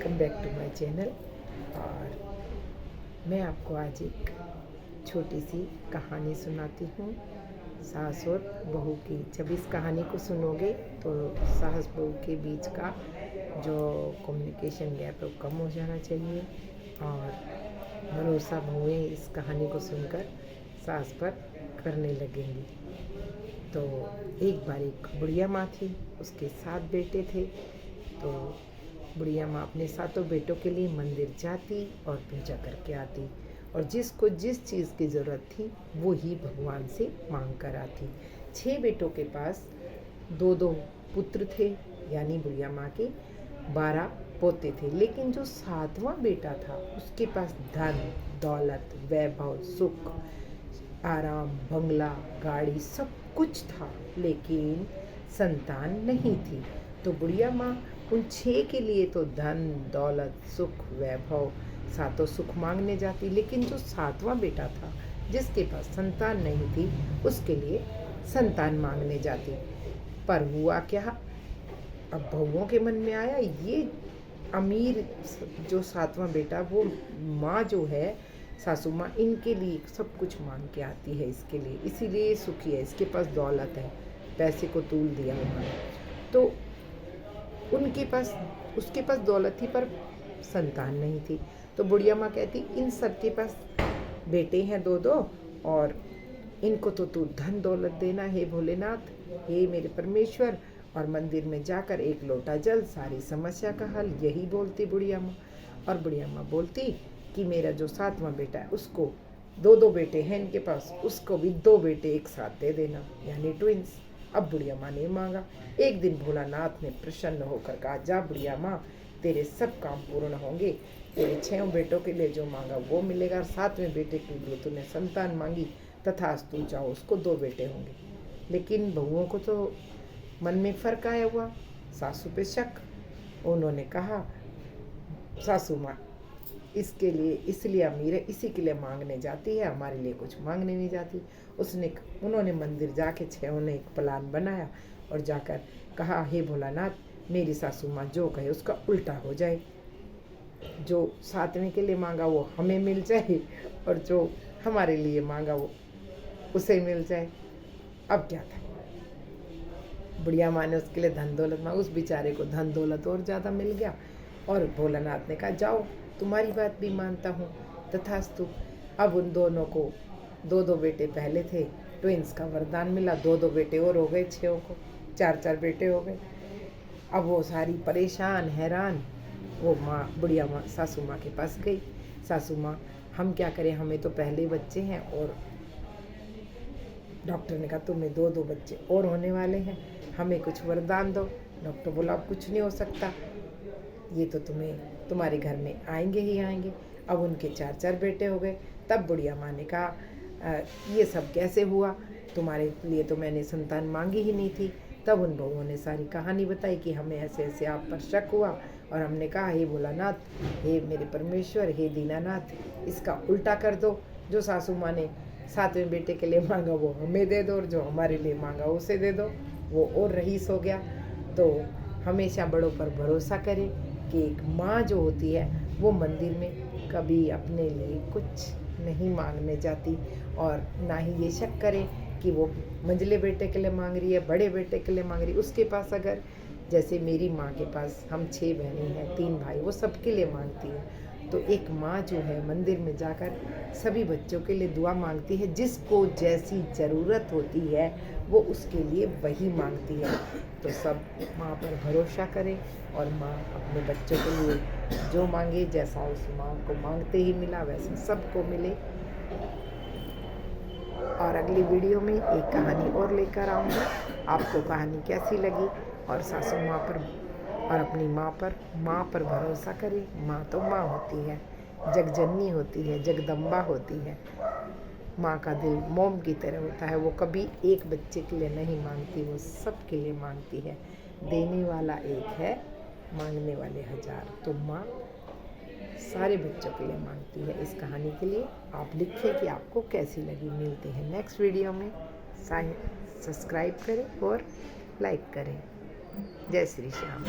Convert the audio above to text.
Welcome back to my channel. और मैं आपको आज एक छोटी सी कहानी सुनाती हूँ, सास और बहू की। जब इस कहानी को सुनोगे तो सास बहू के बीच का जो कम्युनिकेशन गैप है वो कम हो जाना चाहिए और भरोसा बहुएं इस कहानी को सुनकर सास पर करने लगेंगी। तो एक बार एक बुढ़िया माँ थी, उसके 7 बेटे थे। तो बुढ़िया माँ अपने 7 बेटों के लिए मंदिर जाती और पूजा करके आती और जिसको जिस चीज़ की ज़रूरत थी वो ही भगवान से मांग कर आती। 6 बेटों के पास 2-2 पुत्र थे, यानी बुढ़िया माँ के 12 पोते थे। लेकिन जो 7वां बेटा था उसके पास धन दौलत वैभव सुख आराम बंगला गाड़ी सब कुछ था, लेकिन संतान नहीं थी। तो बुढ़िया माँ उन 6 के लिए तो धन दौलत सुख वैभव 7 सुख मांगने जाती, लेकिन जो 7वां बेटा था जिसके पास संतान नहीं थी उसके लिए संतान मांगने जाती। पर हुआ क्या, अब बहुओं के मन में आया ये अमीर जो 7वां बेटा वो माँ जो है सासू माँ इनके लिए सब कुछ मांग के आती है, इसके लिए इसीलिए सुखी है, इसके पास दौलत है, पैसे को तूल दिया उन्होंने। तो उसके पास दौलत थी पर संतान नहीं थी। तो बुढ़िया माँ कहती इन सब के पास बेटे हैं 2-2 और इनको तो तू धन दौलत देना है भोलेनाथ, हे मेरे परमेश्वर, और मंदिर में जाकर 1 लोटा जल सारी समस्या का हल। यही बोलती बुढ़िया माँ। और बुढ़िया माँ बोलती कि मेरा जो 7वां बेटा है उसको 2-2 बेटे हैं इनके पास, उसको भी 2 बेटे एक साथ दे देना, यानी ट्विंस। अब बुढ़िया माँ ने मांगा। एक दिन भोलानाथ ने प्रसन्न होकर कहा, जा बुढ़िया माँ, तेरे सब काम पूर्ण होंगे, तेरे 6 बेटों के लिए जो मांगा वो मिलेगा, 7वें बेटे के लिए तूने संतान मांगी, तथास्तु, जाओ उसको 2 बेटे होंगे। लेकिन बहुओं को तो मन में फर्क आया हुआ, सासू पे शक। उन्होंने कहा, सासू माँ इसके लिए इसलिए अमीर है, इसी के लिए मांगने जाती है, हमारे लिए कुछ मांगने नहीं जाती। उन्होंने मंदिर जाके 6 ने एक प्लान बनाया और जाकर कहा, हे भोलानाथ, मेरी सासू माँ जो कहे उसका उल्टा हो जाए, जो 7वें के लिए मांगा वो हमें मिल जाए और जो हमारे लिए मांगा वो उसे मिल जाए। अब क्या था, बुढ़िया माँ ने उसके लिए धन दौलत मांगा, उस बेचारे को धन दौलत और ज़्यादा मिल गया। और भोलानाथ ने कहा, जाओ तुम्हारी बात भी मानता हूँ, तथास्तु। अब उन दोनों को 2-2 बेटे पहले थे, ट्विंस का वरदान मिला, 2-2 बेटे और हो गए, 6 को 4-4 बेटे हो गए। अब वो सारी परेशान हैरान, वो माँ बुढ़िया माँ सासू माँ के पास गई। सासू माँ, हम क्या करें, हमें तो पहले बच्चे हैं और डॉक्टर ने कहा तुम्हें 2-2 बच्चे और होने वाले हैं, हमें कुछ वरदान दो। डॉक्टर बोला अब कुछ नहीं हो सकता, ये तो तुम्हारे घर में आएंगे ही आएंगे। अब उनके 4-4 बेटे हो गए। तब बुढ़िया माँ ने कहा, ये सब कैसे हुआ, तुम्हारे लिए तो मैंने संतान मांगी ही नहीं थी। तब उन बहुओं ने सारी कहानी बताई कि हमें ऐसे ऐसे आप पर शक हुआ और हमने कहा, हे भोलानाथ, हे मेरे परमेश्वर, हे दीनानाथ, इसका उल्टा कर दो, जो सासू माँ ने 7वें बेटे के लिए मांगा वो हमें दे दो और जो हमारे लिए मांगा उसे दे दो, वो और रईस हो गया। तो हमेशा बड़ों पर भरोसा करें कि एक माँ जो होती है वो मंदिर में कभी अपने लिए कुछ नहीं मांगने जाती, और ना ही ये शक करे कि वो मंझले बेटे के लिए मांग रही है, बड़े बेटे के लिए मांग रही है। उसके पास अगर, जैसे मेरी माँ के पास हम 6 बहनें हैं 3 भाई, वो सबके लिए मांगती है। तो एक माँ जो है मंदिर में जाकर सभी बच्चों के लिए दुआ मांगती है, जिसको जैसी ज़रूरत होती है वो उसके लिए वही मांगती है। तो सब माँ पर भरोसा करें और माँ अपने बच्चों के लिए जो मांगे, जैसा उस माँ को मांगते ही मिला वैसा सबको मिले। और अगली वीडियो में एक कहानी और लेकर आऊँगी। आपको कहानी कैसी लगी, और सासू माँ पर और अपनी माँ पर भरोसा करें। माँ तो माँ होती है, जगजननी होती है, जगदम्बा होती है। माँ का दिल मोम की तरह होता है, वो कभी एक बच्चे के लिए नहीं मांगती, वो सब के लिए मांगती है। देने वाला एक है, मांगने वाले 1000। तो माँ सारे बच्चों के लिए मांगती है। इस कहानी के लिए आप लिखें कि आपको कैसी लगी। मिलते हैं नेक्स्ट वीडियो में। सब्सक्राइब करें और लाइक करें। जय श्री श्याम।